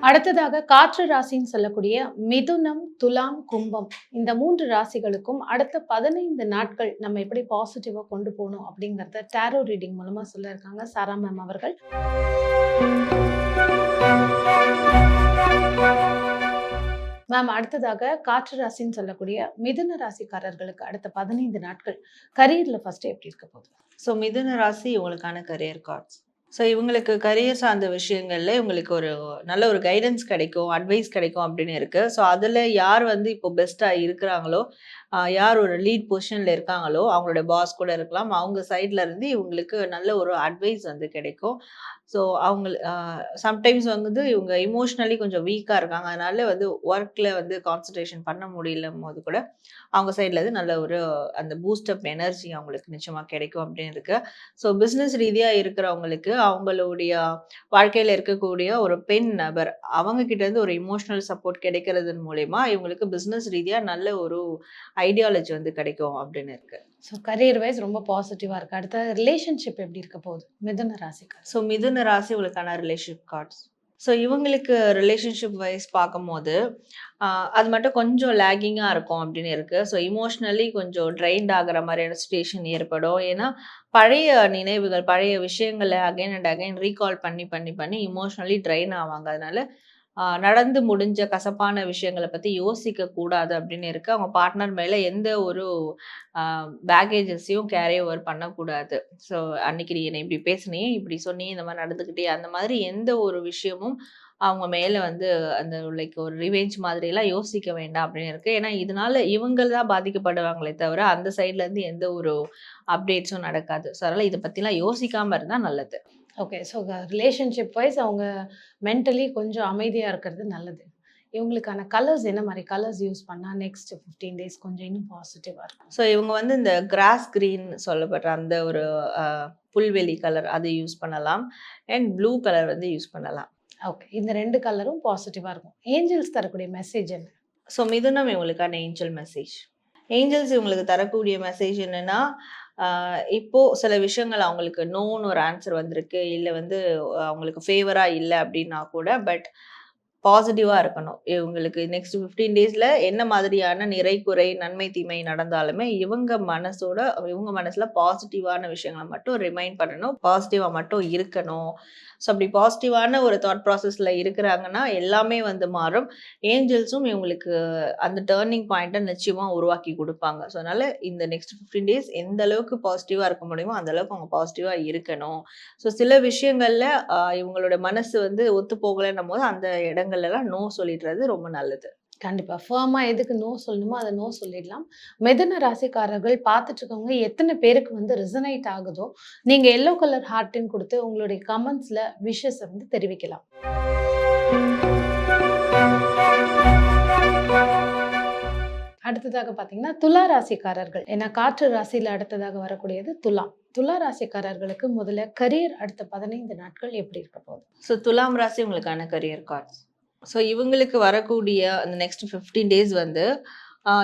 அடுத்ததாக காற்று ராசின்னு சொல்லக்கூடிய மிதுனம், துலாம், கும்பம் இந்த 3 ராசிகளுக்கும் அடுத்த 15 நாட்கள் நம்ம எப்படி பாசிட்டிவா கொண்டு போணும் அப்படிங்கிறத டாரோ ரீடிங் மூலமா சொல்ல இருக்காங்க சாரா மேம் அவர்கள். மேம் அடுத்ததாக காற்று ராசின்னு சொல்லக்கூடிய மிதுன ராசிக்காரர்களுக்கு அடுத்த 15 நாட்கள் கரியர்ல ஃபர்ஸ்ட் எப்படி இருக்க போகுது? ஸோ மிதுன ராசி இவங்களுக்கான கரியர் கார்ட்ஸ். ஸோ இவங்களுக்கு கரியர் சார்ந்த விஷயங்கள்ல இவங்களுக்கு ஒரு நல்ல ஒரு கைடன்ஸ் கிடைக்கும், அட்வைஸ் கிடைக்கும் அப்படின்னு இருக்கு. ஸோ அதில் யார் வந்து இப்போ பெஸ்ட்டாக இருக்கிறாங்களோ, யார் ஒரு லீட் பொசிஷனில் இருக்காங்களோ, அவங்களோட பாஸ் கூட இருக்கலாம், அவங்க சைட்ல இருந்து இவங்களுக்கு நல்ல ஒரு அட்வைஸ் வந்து கிடைக்கும். ஸோ அவங்க சம்டைம்ஸ் வந்து இவங்க இமோஷ்னலி கொஞ்சம் வீக்காக இருக்காங்க, அதனால வந்து ஒர்க்கில் வந்து கான்சன்ட்ரேஷன் பண்ண முடியலும் போது கூட அவங்க சைட்லேருந்து நல்ல ஒரு அந்த பூஸ்டப் எனர்ஜி அவங்களுக்கு நிச்சயமாக கிடைக்கும் அப்படின்னு இருக்கு. ஸோ பிஸ்னஸ் ரீதியாக இருக்கிறவங்களுக்கு அவங்களுடைய வாழ்க்கையில் இருக்கக்கூடிய ஒரு பெண் நபர் அவங்க கிட்டேருந்து ஒரு இமோஷனல் சப்போர்ட் கிடைக்கிறதன் மூலயமா இவங்களுக்கு பிஸ்னஸ் ரீதியாக நல்ல ஒரு ஐடியாலஜி வந்து கிடைக்கும் அப்படின்னு இருக்கு. ஸோ கரியர் வைஸ் ரொம்ப பாசிட்டிவா இருக்கு. அடுத்த ரிலேஷன்ஷிப் எப்படி இருக்க போகுது மிதுன ராசிக்கு? ஸோ மிதுன ராசி உங்களுக்கான ரிலேஷன்ஷிப் கார்ட்ஸ். ஸோ இவங்களுக்கு ரிலேஷன்ஷிப் வைஸ் பார்க்கும்போது அது மட்டும் கொஞ்சம் லேகிங்காக இருக்கும் அப்படின்னு இருக்குது. ஸோ இமோஷ்னலி கொஞ்சம் ட்ரைன்ட் ஆகிற மாதிரியான சுச்சுவேஷன் ஏற்படும். ஏன்னா பழைய நினைவுகள், பழைய விஷயங்களை அகைன் அண்ட் அகைன் ரீகால் பண்ணி பண்ணி பண்ணி இமோஷ்னலி ட்ரைன் ஆவாங்க. அதனால நடந்து முடிஞ்ச கசப்பான விஷயங்களை பற்றி யோசிக்க கூடாது அப்படின்னு இருக்கு. அவங்க பார்ட்னர் மேலே எந்த ஒரு பேகேஜஸையும் கேரி ஓவர் பண்ணக்கூடாது. ஸோ அன்னைக்கு நீ என்னை இப்படி பேசுனியே, இப்படி சொன்னியே, இந்த மாதிரி நடந்துக்கிட்டே, அந்த மாதிரி எந்த ஒரு விஷயமும் அவங்க மேலே வந்து அந்த லைக் ஒரு ரிவெஞ்ச் மாதிரிலாம் யோசிக்க வேண்டாம் அப்படின்னு இருக்கு. ஏன்னா இதனால இவங்க தான் பாதிக்கப்படுவாங்களே தவிர அந்த சைட்லேருந்து எந்த ஒரு அப்டேட்ஸும் நடக்காது. ஸோ அதனால் இதை பற்றிலாம் யோசிக்காமல் இருந்தால் நல்லது. ஓகே. ஸோ ரிலேஷன்ஷிப் வைஸ் அவங்க மென்டலி கொஞ்சம் அமைதியாக இருக்கிறது நல்லது. இவங்களுக்கான கலர்ஸ் என்ன மாதிரி கலர்ஸ் யூஸ் பண்ணால் நெக்ஸ்ட் 15 டேஸ் கொஞ்சம் இன்னும் பாசிட்டிவாக இருக்கும்? ஸோ இவங்க வந்து இந்த கிராஸ் கிரீன் சொல்லப்படுற அந்த ஒரு புல்வெளி கலர் அது யூஸ் பண்ணலாம். அண்ட் ப்ளூ கலர் வந்து யூஸ் பண்ணலாம். ஓகே. இந்த 2 கலரும் பாசிட்டிவாக இருக்கும். ஏஞ்சல்ஸ் தரக்கூடிய மெசேஜ் என்ன? ஸோ மிதுனம் இவங்களுக்கான ஏஞ்சல் மெசேஜ். ஏஞ்சல்ஸ் இவங்களுக்கு தரக்கூடிய மெசேஜ் என்னன்னா, இப்போ சில விஷயங்கள் அவங்களுக்கு நோன்னு ஒரு ஆன்சர் வந்திருக்கு, இல்லை வந்து அவங்களுக்கு ஃபேவரா இல்லை அப்படின்னா கூட பட் பாசிட்டிவாக இருக்கணும். இவங்களுக்கு நெக்ஸ்ட் 15 டேஸில் என்ன மாதிரியான நிறை குறை நன்மை தீமை நடந்தாலுமே இவங்க மனசில் பாசிட்டிவான விஷயங்களை மட்டும் ரிமைண்ட் பண்ணணும், பாசிட்டிவாக மட்டும் இருக்கணும். ஸோ அப்படி பாசிட்டிவான ஒரு தாட் ப்ராசஸில் இருக்கிறாங்கன்னா எல்லாமே வந்து மாறும். ஏஞ்சல்ஸும் இவங்களுக்கு அந்த டேர்னிங் பாயிண்ட்டை நிச்சயமாக உருவாக்கி கொடுப்பாங்க. ஸோ அதனால் இந்த நெக்ஸ்ட் 15 டேஸ் எந்த அளவுக்கு பாசிட்டிவாக இருக்க முடியுமோ அந்த அளவுக்கு அவங்க பாசிட்டிவாக இருக்கணும். ஸோ சில விஷயங்களில் இவங்களோட மனசு வந்து ஒத்து போகலைன்னும் போது அந்த இடங்கள்லாம் நோ சொல்லிடுறது ரொம்ப நல்லது. கண்டிப்பா. ஃபர்மா எதுக்கு நோ சொல்லணுமோ அதை நோ சொல்லிடலாம். மிதுன ராசிக்காரர்கள் பார்த்துட்டு இருக்கவங்க எத்தனை பேருக்கு வந்து ரெசனேட் ஆகுதோ, நீங்க எல்லோ கலர் ஹார்ட்ன்னு கொடுத்து உங்களுடைய கமெண்ட்ஸ்ல விஷஸை வந்து தெரிவிக்கலாம். அடுத்ததாக பார்த்தீங்கன்னா துலா ராசிக்காரர்கள், ஏன்னா காற்று ராசியில் அடுத்ததாக வரக்கூடியது துலா. துலா ராசிக்காரர்களுக்கு முதல்ல கரியர் அடுத்த 15 நாட்கள் எப்படி இருக்க போகுது? ஸோ துலாம் ராசி உங்களுக்கான கரியர் கார்ட்ஸ். ஸோ இவங்களுக்கு வரக்கூடிய அந்த நெக்ஸ்ட் 15 டேஸ் வந்து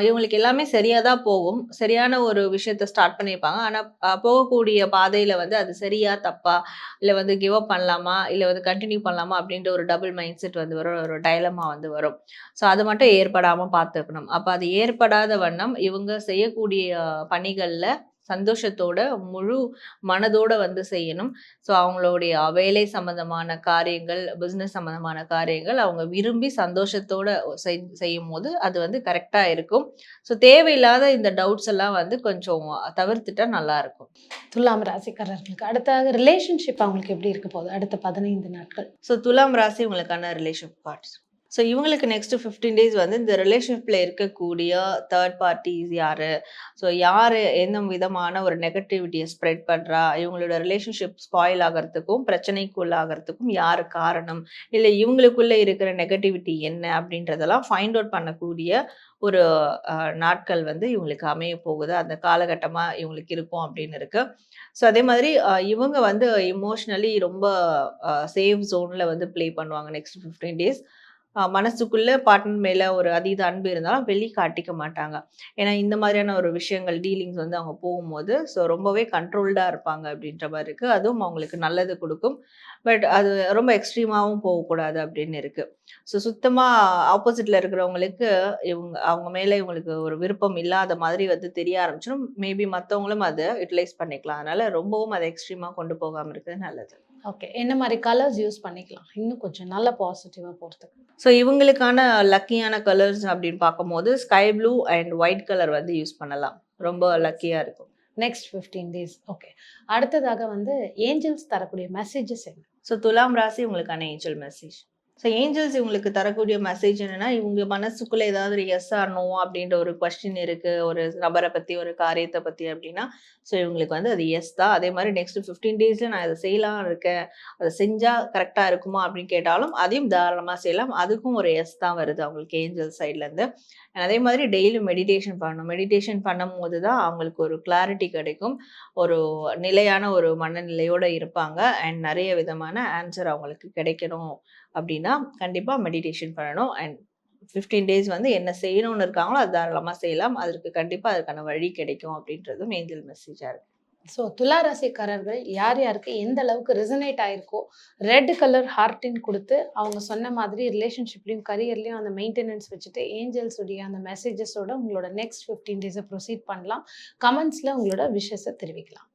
இவங்களுக்கு எல்லாமே சரியாக தான் போகும். சரியான ஒரு விஷயத்த ஸ்டார்ட் பண்ணியிருப்பாங்க. ஆனால் போகக்கூடிய பாதையில் வந்து அது சரியா தப்பா, இல்லை வந்து கிவ் அப் பண்ணலாமா, இல்லை வந்து கண்டினியூ பண்ணலாமா அப்படின்ற ஒரு டபுள் மைண்ட் செட் வந்து வரும், ஒரு டைலமா வந்து வரும். ஸோ அது மட்டும் ஏற்படாமல் பார்த்துக்கணும். அப்போ அது ஏற்படாத வண்ணம் இவங்க செய்யக்கூடிய பணிகளில் சந்தோஷத்தோட முழு மனதோட வந்து செய்யணும். ஸோ அவங்களுடைய வேலை சம்பந்தமான காரியங்கள், பிஸ்னஸ் சம்பந்தமான காரியங்கள் அவங்க விரும்பி சந்தோஷத்தோட செய்யும் போது அது வந்து கரெக்டாக இருக்கும். ஸோ தேவையில்லாத இந்த டவுட்ஸ் எல்லாம் வந்து கொஞ்சம் தவிர்த்துட்டா நல்லா இருக்கும். துலாம் ராசிக்காரர்களுக்கு அடுத்த ரிலேஷன்ஷிப் அவங்களுக்கு எப்படி இருக்க போகுது அடுத்த 15 நாட்கள்? ஸோ துலாம் ராசி உங்களுக்கான ரிலேஷன்ஷிப் கார்ட்ஸ். ஸோ இவங்களுக்கு நெக்ஸ்ட் 15 டேஸ் வந்து இந்த ரிலேஷன்ஷிப்பில் இருக்கக்கூடிய தேர்ட் பார்ட்டிஸ் யார், ஸோ யார் எந்த விதமான ஒரு நெகட்டிவிட்டியை ஸ்ப்ரெட் பண்ணுறா, இவங்களோட ரிலேஷன்ஷிப் ஸ்பாயில் ஆகிறதுக்கும் பிரச்சனைக்குள்ளாகிறதுக்கும் யார் காரணம், இல்லை இவங்களுக்குள்ளே இருக்கிற நெகட்டிவிட்டி என்ன அப்படின்றதெல்லாம் ஃபைண்ட் அவுட் பண்ணக்கூடிய ஒரு நாட்கள் வந்து இவங்களுக்கு அமைய போகுது. அந்த காலகட்டமாக இவங்களுக்கு இருக்கும் அப்படின்னு இருக்கு. ஸோ அதே மாதிரி இவங்க வந்து இமோஷ்னலி ரொம்ப சேஃப் ஜோனில் வந்து ப்ளே பண்ணுவாங்க நெக்ஸ்ட் 15 டேஸ். மனசுக்குள்ள பார்ட்னர் மேல ஒரு அதீத அன்பு இருந்தாலும் வெளி காட்டிக்க மாட்டாங்க. ஏன்னா இந்த மாதிரியான ஒரு விஷயங்கள் டீலிங்ஸ் வந்து அவங்க போகும்போது ஸோ ரொம்பவே கண்ட்ரோல்டா இருப்பாங்க அப்படின்ற மாதிரி இருக்கு. அதுவும் அவங்களுக்கு நல்லது கொடுக்கும். பட் அது ரொம்ப எக்ஸ்ட்ரீமாவும் போகக்கூடாது அப்படின்னு இருக்கு. ஸோ சுத்தமா ஆப்போசிட்ல இருக்கிறவங்களுக்கு அவங்க மேல இவங்களுக்கு ஒரு விருப்பம் இல்லாத மாதிரி வந்து தெரிய ஆரம்பிச்சிடும். மேபி மத்தவங்களும் அத யுட்டிலைஸ் பண்ணிக்கலாம். அதனால ரொம்பவும் அத எக்ஸ்ட்ரீமா கொண்டு போகாம இருக்கிறது நல்லது. ஓகே. என்ன மாரி கலர்ஸ் யூஸ் பண்ணிக்கலாம்? இன்னும் கொஞ்சம் நல்ல பாசிட்டிவா போறதுக்கு. ஸோ இவங்களுக்கான லக்கியான கலர்ஸ் அப்படின்னு பார்க்கும்போது, sky blue and white colour வந்து யூஸ் பண்ணலாம். ரொம்ப லக்கியா இருக்கும். Next 15 days. ஓகே. அடுத்ததாக வந்து ஏஞ்சல்ஸ் தரக்கூடிய மெசேஜஸ் என்ன? ஸோ துலாம் ராசி உங்களுக்கான ஏஞ்சல் மெசேஜ். ஸோ ஏஞ்சல்ஸ் இவங்களுக்கு தரக்கூடிய மெசேஜ் என்னன்னா, இவங்க மனசுக்குள்ள ஏதாவது ஒரு எஸ் ஆர் நோ அப்படின்ற ஒரு கொஸ்டின் இருக்கு. ஒரு நபரை பத்தி, ஒரு காரியத்தை பத்தி அப்படின்னா, ஸோ இவங்களுக்கு வந்து அது எஸ் தான். அதே மாதிரி நெக்ஸ்ட் 15 டேஸ்ல நான் இதை செய்யலாம் இருக்கேன். அதை செஞ்சா கரெக்டா இருக்குமா அப்படின்னு கேட்டாலும், அதையும் தாராளமா செய்யலாம். அதுக்கும் ஒரு எஸ் தான் வருது அவங்களுக்கு ஏஞ்சல் சைட்ல இருந்து. அதே மாதிரி டெய்லி மெடிடேஷன் பண்ணணும். மெடிடேஷன் பண்ணும்போது தான் அவங்களுக்கு ஒரு கிளாரிட்டி கிடைக்கும். ஒரு நிலையான ஒரு மனநிலையோட இருப்பாங்க. அண்ட் நிறைய விதமான ஆன்சர் அவங்களுக்கு கிடைக்கணும் அப்படின்னா, கண்டிப்பா மெடிடேஷன் பண்ணணும். அண்ட் 15 டேஸ் வந்து என்ன செய்யணும்னு இருக்காங்களோ, அது தாராளமா செய்யலாம். அதற்கு கண்டிப்பா அதுக்கான வழி கிடைக்கும் அப்படின்றதும் ஏஞ்சல் மெசேஜா இருக்கு. ஸோ துலா ராசிக்காரர்கள் யார் யாருக்கு எந்த அளவுக்கு ரெசனேட் ஆயிருக்கோ, ரெட் கலர் ஹார்ட்டின் குடுத்து, அவங்க சொன்ன மாதிரி ரிலேஷன்ஷிப்லயும், கரியர்லயும் அந்த மெயின்டெனன்ஸ் வச்சுட்டு, ஏஞ்சல்ஸ் உடைய அந்த மெசேஜஸோட உங்களோட நெக்ஸ்ட் 15 டேஸ ப்ரொசீட் பண்ணலாம். கமெண்ட்ஸ்ல உங்களோட விஷஸ தெரிவிக்கலாம்.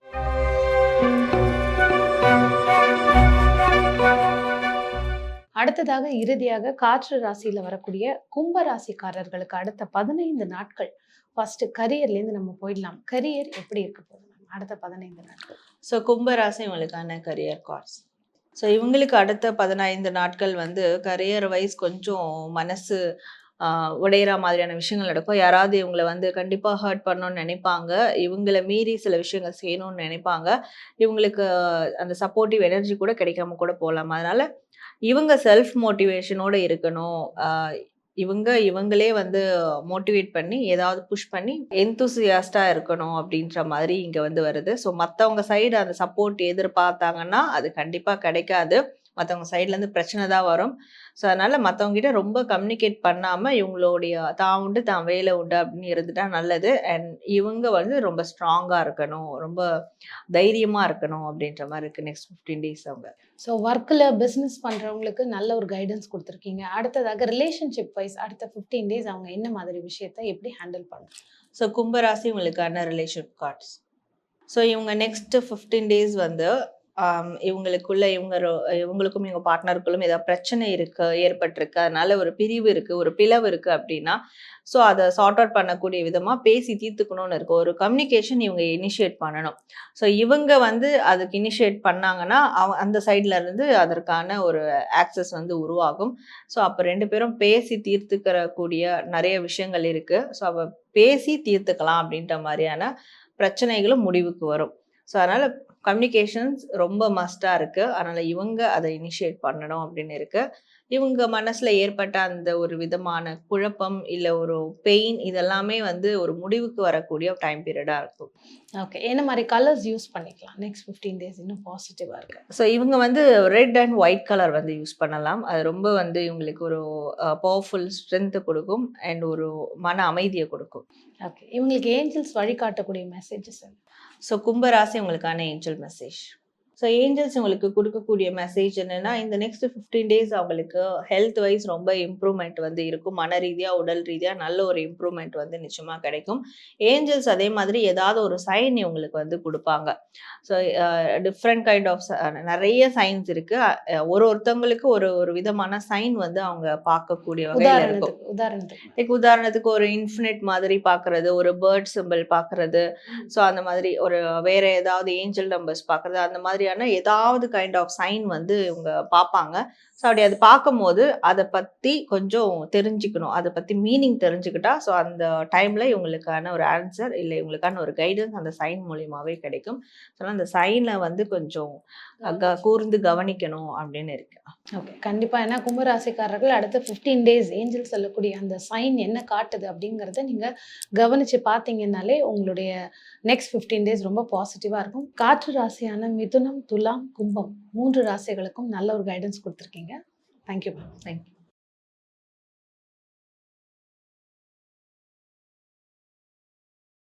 அடுத்ததாக இறுதியாக காற்று ராசியில வரக்கூடிய கும்ப ராசிக்காரர்களுக்கு அடுத்த 15 நாட்கள் ஃபர்ஸ்ட் கரியர்லேருந்து நம்ம போயிடலாம். கரியர் எப்படி இருக்க போகுது அடுத்த 15 நாட்கள்? ஸோ கும்ப ராசி உங்களுக்கான கரியர் கார்ட்ஸ். ஸோ இவங்களுக்கு அடுத்த 15 நாட்கள் வந்து கரியர் வைஸ் கொஞ்சம் மனசு உடையிற மாதிரியான விஷயங்கள் நடக்கும். யாராவது இவங்கள வந்து கண்டிப்பா ஹர்ட் பண்ணணும்னு நினைப்பாங்க. இவங்கள மீறி சில விஷயங்கள் செய்யணும்னு நினைப்பாங்க. இவங்களுக்கு அந்த சப்போர்ட்டிவ் எனர்ஜி கூட கிடைக்காம கூட போலாம். அதனால இவங்க செல்ஃப் மோட்டிவேஷனோட இருக்கணும். இவங்களே வந்து மோட்டிவேட் பண்ணி, ஏதாவது புஷ் பண்ணி எந்தூசியாஸ்டா இருக்கணும் அப்படின்ற மாதிரி இங்க வந்து வருது. ஸோ மத்தவங்க சைடு அந்த சப்போர்ட் எதிர்பார்த்தாங்கன்னா, அது கண்டிப்பா கிடைக்காது. மத்தவங்க சைட்ல இருந்து பிரச்சனை தான் வரும். ஸோ அதனால மத்தவங்க கிட்ட ரொம்ப கம்யூனிகேட் பண்ணாம, இவங்களுடைய தான் உண்டு, தான் வேலை உண்டு அப்படின்னு இருந்துட்டா நல்லது. அண்ட் இவங்க வந்து ரொம்ப ஸ்ட்ராங்கா இருக்கணும். ரொம்ப தைரியமா இருக்கணும் அப்படின்ற மாதிரி இருக்கு நெக்ஸ்ட் 15 டேஸ் அவங்க. ஸோ ஒர்க்கில் பிஸ்னஸ் பண்ணுறவங்களுக்கு நல்ல ஒரு கைடன்ஸ் கொடுத்துருக்கீங்க. அடுத்ததாக ரிலேஷன்ஷிப் வைஸ் அடுத்த 15 டேஸ் அவங்க என்ன மாதிரி விஷயத்தை எப்படி ஹேண்டில் பண்ணணும்? ஸோ கும்பராசி உங்களுக்கான ரிலேஷன்ஷிப் கார்ட்ஸ். ஸோ இவங்க நெக்ஸ்ட் 15 டேஸ் வந்து இவங்களுக்குள்ள இவங்களுக்கும் இவங்க பார்ட்னருக்குள்ளும் ஏதாவது பிரச்சனை இருக்கு, ஏற்பட்டிருக்கு. அதனால ஒரு பிரிவு இருக்கு, ஒரு பிளவு இருக்கு அப்படின்னா, ஸோ அதை சார்ட் அவுட் பண்ணக்கூடிய விதமா பேசி தீர்த்துக்கணும்னு இருக்கு. ஒரு கம்யூனிகேஷன் இவங்க இனிஷியேட் பண்ணணும். ஸோ இவங்க வந்து அதுக்கு இனிஷியேட் பண்ணாங்கன்னா, அந்த சைட்ல இருந்து அதற்கான ஒரு ஆக்சஸ் வந்து உருவாகும். ஸோ அப்போ 2 பேரும் பேசி தீர்த்துக்கிற நிறைய விஷயங்கள் இருக்கு. ஸோ பேசி தீர்த்துக்கலாம் அப்படின்ற மாதிரியான பிரச்சனைகளும் முடிவுக்கு வரும். ஸோ அதனால கம்யூனிகேஷன்ஸ் ரொம்ப மஸ்டா இருக்கு. அதனால இவங்க அதை இனிஷியேட் பண்ணணும் அப்படின்னு இருக்கு. இவங்க மனசுல ஏற்பட்ட அந்த ஒரு விதமான குழப்பம், இல்ல ஒரு பெயின் இதெல்லாமே வந்து ஒரு முடிவுக்கு வரக்கூடிய டைம் பீரியடா இருக்கும். ஓகே. என்ன மாதிரி கலர்ஸ் யூஸ் பண்ணிக்கலாம் நெக்ஸ்ட் 15 டேஸ் இன்னும் பாசிட்டிவா இருக்கு? ஸோ இவங்க வந்து ரெட் அண்ட் ஒயிட் கலர் வந்து யூஸ் பண்ணலாம். அது ரொம்ப வந்து இவங்களுக்கு ஒரு பவர்ஃபுல் ஸ்ட்ரென்த் கொடுக்கும் அண்ட் ஒரு மன அமைதியை கொடுக்கும். ஓகே. இவங்களுக்கு ஏஞ்சல்ஸ் வழிகாட்டக்கூடிய மெசேஜஸ் என்ன? ஸோ கும்பராசி உங்களுக்கான ஏஞ்சல் மெசேஜ். ஸோ ஏஞ்சல்ஸ் உங்களுக்கு கொடுக்கக்கூடிய மெசேஜ் என்னன்னா, இந்த நெக்ஸ்ட் 15 டேஸ் அவங்களுக்கு ஹெல்த் வைஸ் ரொம்ப இம்ப்ரூவ்மெண்ட் வந்து இருக்கும். மன ரீதியா, உடல் ரீதியா நல்ல ஒரு இம்ப்ரூவ்மெண்ட் வந்து நிச்சயமா கிடைக்கும். ஏஞ்சல்ஸ் அதே மாதிரி ஏதாவது ஒரு சைன் இவங்களுக்கு வந்து கொடுப்பாங்க. ஸோ டிஃப்ரெண்ட் கைண்ட் ஆஃப் நிறைய சைன்ஸ் இருக்கு. ஒருத்தவங்களுக்கு ஒரு ஒரு விதமான சைன் வந்து அவங்க பார்க்கக்கூடிய வகையில இருக்கும். உதாரணத்துக்கு ஒரு இன்ஃபினிட் மாதிரி பார்க்கறது, ஒரு பேர்ட் சிம்பிள் பார்க்கறது, ஸோ அந்த மாதிரி ஒரு வேற ஏதாவது ஏஞ்சல் நம்பர்ஸ் பார்க்கறது, அந்த மாதிரியான ஏதாவது கைண்ட் ஆஃப் சைன் வந்து இவங்க பார்ப்பாங்க. ஸோ அப்படி அது பார்க்கும்போது அதை பற்றி கொஞ்சம் தெரிஞ்சுக்கணும். அதை பற்றி மீனிங் தெரிஞ்சுக்கிட்டா ஸோ அந்த டைமில் இவங்களுக்கான ஒரு ஆன்சர் இல்லை இவங்களுக்கான ஒரு கைடன்ஸ் அந்த சைன் மூலியமாகவே கிடைக்கும். ஸோ அந்த சைனை வந்து கொஞ்சம் கூர்ந்து கவனிக்கணும் அப்படின்னு இருக்கு. ஓகே. கண்டிப்பாக. ஏன்னா கும்பராசிக்காரர்கள் அடுத்த 15 டேஸ் ஏஞ்சல் சொல்லக்கூடிய அந்த சைன் என்ன காட்டுது அப்படிங்கிறத நீங்கள் கவனித்து பார்த்தீங்கன்னாலே உங்களுடைய நெக்ஸ்ட் 15 டேஸ் ரொம்ப பாசிட்டிவாக இருக்கும். காற்று ராசியான மிதுனம், துலாம், கும்பம் 3 ராசிகளுக்கும் நல்ல ஒரு கைடன்ஸ் கொடுத்துருக்கீங்க. Thank you ma'am. தேங்க்யூ.